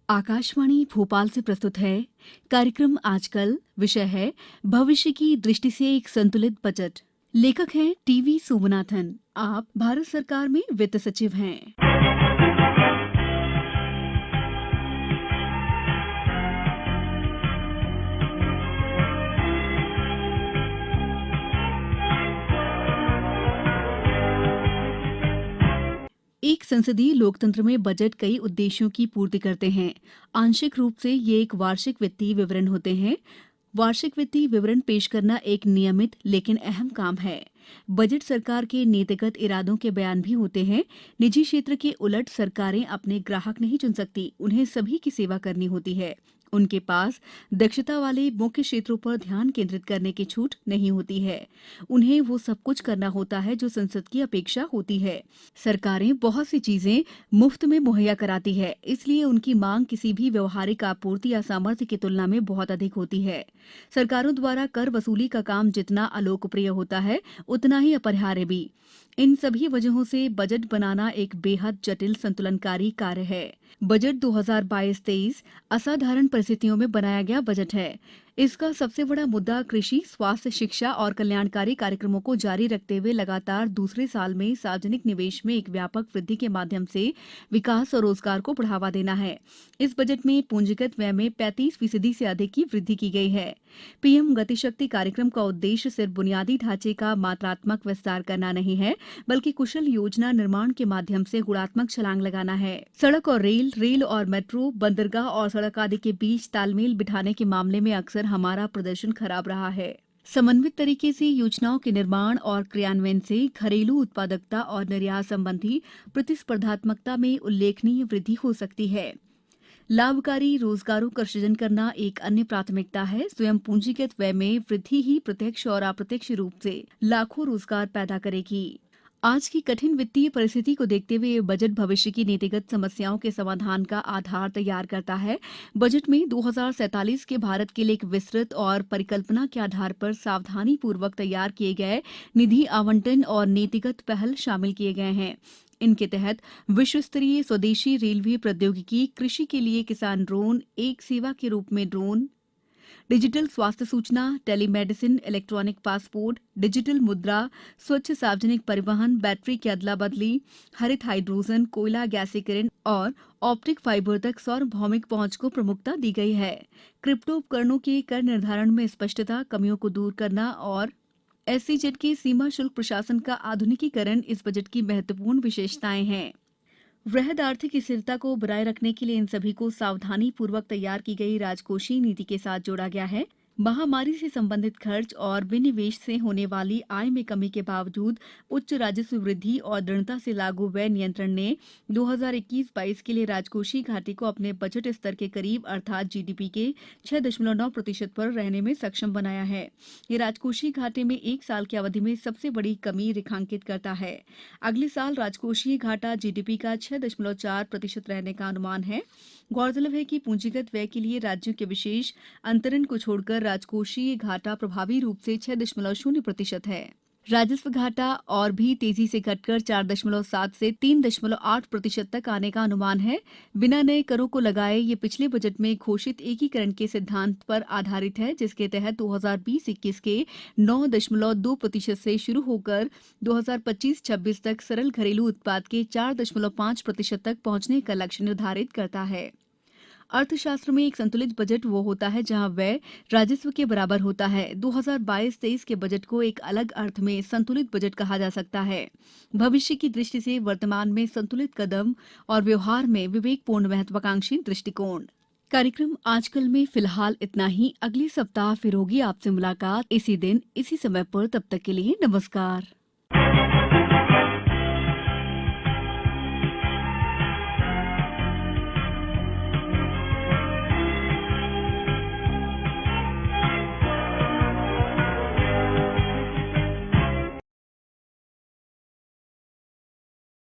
आकाशवाणी भोपाल से प्रस्तुत है कार्यक्रम आजकल। विषय है भविष्य की दृष्टि से एक संतुलित बजट। लेखक हैं टीवी सोमनाथन। आप भारत सरकार में वित्त सचिव हैं। एक संसदीय लोकतंत्र में बजट कई उद्देश्यों की पूर्ति करते हैं। आंशिक रूप से ये एक वार्षिक वित्तीय विवरण होते हैं। वार्षिक वित्तीय विवरण पेश करना एक नियमित लेकिन अहम काम है। बजट सरकार के नीतिगत इरादों के बयान भी होते हैं। निजी क्षेत्र के उलट सरकारें अपने ग्राहक नहीं चुन सकती, उन्हें सभी की सेवा करनी होती है। उनके पास दक्षता वाले मुख्य क्षेत्रों पर ध्यान केंद्रित करने की छूट नहीं होती है। उन्हें वो सब कुछ करना होता है जो संसद की अपेक्षा होती है। सरकारें बहुत सी चीजें मुफ्त में मुहैया कराती है, इसलिए उनकी मांग किसी भी व्यवहारिक आपूर्ति या सामर्थ्य की तुलना में बहुत अधिक होती है। सरकारों द्वारा कर वसूली का काम जितना अलोकप्रिय होता है, उतना ही अपरिहार्य भी। इन सभी वजहों से बजट बनाना एक बेहद जटिल संतुलनकारी कार्य है। बजट 2022-23 असाधारण परिस्थितियों में बनाया गया बजट है। इसका सबसे बड़ा मुद्दा कृषि, स्वास्थ्य, शिक्षा और कल्याणकारी कार्यक्रमों को जारी रखते हुए लगातार दूसरे साल में सार्वजनिक निवेश में एक व्यापक वृद्धि के माध्यम से विकास और रोजगार को बढ़ावा देना है। इस बजट में पूंजीगत व्यय में 35% से अधिक की वृद्धि की गई है। पीएम गतिशक्ति कार्यक्रम का उद्देश्य सिर्फ बुनियादी ढांचे का मात्रात्मक विस्तार करना नहीं है, बल्कि कुशल योजना निर्माण के माध्यम से गुणात्मक छलांग लगाना है। सड़क और रेल और मेट्रो, बंदरगाह और सड़क आदि के बीच तालमेल बिठाने के मामले में अक्सर हमारा प्रदर्शन खराब रहा है। समन्वित तरीके से योजनाओं के निर्माण और क्रियान्वयन से घरेलू उत्पादकता और निर्यात संबंधी प्रतिस्पर्धात्मकता में उल्लेखनीय वृद्धि हो सकती है। लाभकारी रोजगारों का सृजन करना एक अन्य प्राथमिकता है। स्वयं पूंजीगत व्यय में वृद्धि ही प्रत्यक्ष और अप्रत्यक्ष रूप से लाखों रोजगार पैदा करेगी। आज की कठिन वित्तीय परिस्थिति को देखते हुए ये बजट भविष्य की नीतिगत समस्याओं के समाधान का आधार तैयार करता है। बजट में 2047 के भारत के लिए एक विस्तृत और परिकल्पना के आधार पर सावधानी पूर्वक तैयार किए गए निधि आवंटन और नीतिगत पहल शामिल किए गए हैं। इनके तहत विश्व स्तरीय स्वदेशी रेलवे प्रौद्योगिकी, कृषि के लिए किसान ड्रोन, एक सेवा के रूप में ड्रोन, डिजिटल स्वास्थ्य सूचना, टेलीमेडिसिन, इलेक्ट्रॉनिक पासपोर्ट, डिजिटल मुद्रा, स्वच्छ सार्वजनिक परिवहन, बैटरी की अदला बदली, हरित हाइड्रोजन, कोयला गैसीकरण और ऑप्टिक फाइबर तक सार्वभौमिक पहुंच को प्रमुखता दी गई है। क्रिप्टो उपकरणों के कर निर्धारण में स्पष्टता, कमियों को दूर करना और एसईजेड के सीमा शुल्क प्रशासन का आधुनिकीकरण इस बजट की महत्वपूर्ण विशेषताएं हैं। वृहद आर्थिक स्थिरता को बनाए रखने के लिए इन सभी को सावधानी पूर्वक तैयार की गई राजकोषीय नीति के साथ जोड़ा गया है। महामारी से संबंधित खर्च और विनिवेश से होने वाली आय में कमी के बावजूद उच्च राजस्व वृद्धि और दृढ़ता से लागू व्यय नियंत्रण ने 2021-22 के लिए राजकोषीय घाटे को अपने बजट स्तर के करीब अर्थात जीडीपी के 6.9% पर रहने में सक्षम बनाया है। ये राजकोषीय घाटे में एक साल की अवधि में सबसे बड़ी कमी रेखांकित करता है। अगले साल राजकोषीय घाटा जीडीपी का 6.4% रहने का अनुमान है। गौरतलब है कि पूंजीगत व्यय के लिए राज्यों के विशेष अंतरण को छोड़कर राजकोषीय घाटा प्रभावी रूप से 6.0% है। राजस्व घाटा और भी तेजी से घटकर 4.7 से 3.8% तक आने का अनुमान है। बिना नए करों को लगाए ये पिछले बजट में घोषित एकीकरण के सिद्धांत पर आधारित है, जिसके तहत 2020-21 के 9.2% से शुरू होकर 2025-26 तक सरल घरेलू उत्पाद के 4.5% तक पहुंचने का लक्ष्य निर्धारित करता है। अर्थशास्त्र में एक संतुलित बजट वो होता है जहां व्यय राजस्व के बराबर होता है। 2022-23 के बजट को एक अलग अर्थ में संतुलित बजट कहा जा सकता है। भविष्य की दृष्टि से वर्तमान में संतुलित कदम और व्यवहार में विवेकपूर्ण महत्वाकांक्षी दृष्टिकोण। कार्यक्रम आजकल में फिलहाल इतना ही। अगले सप्ताह फिर होगी आपसे मुलाकात इसी दिन इसी समय पर। तब तक के लिए नमस्कार।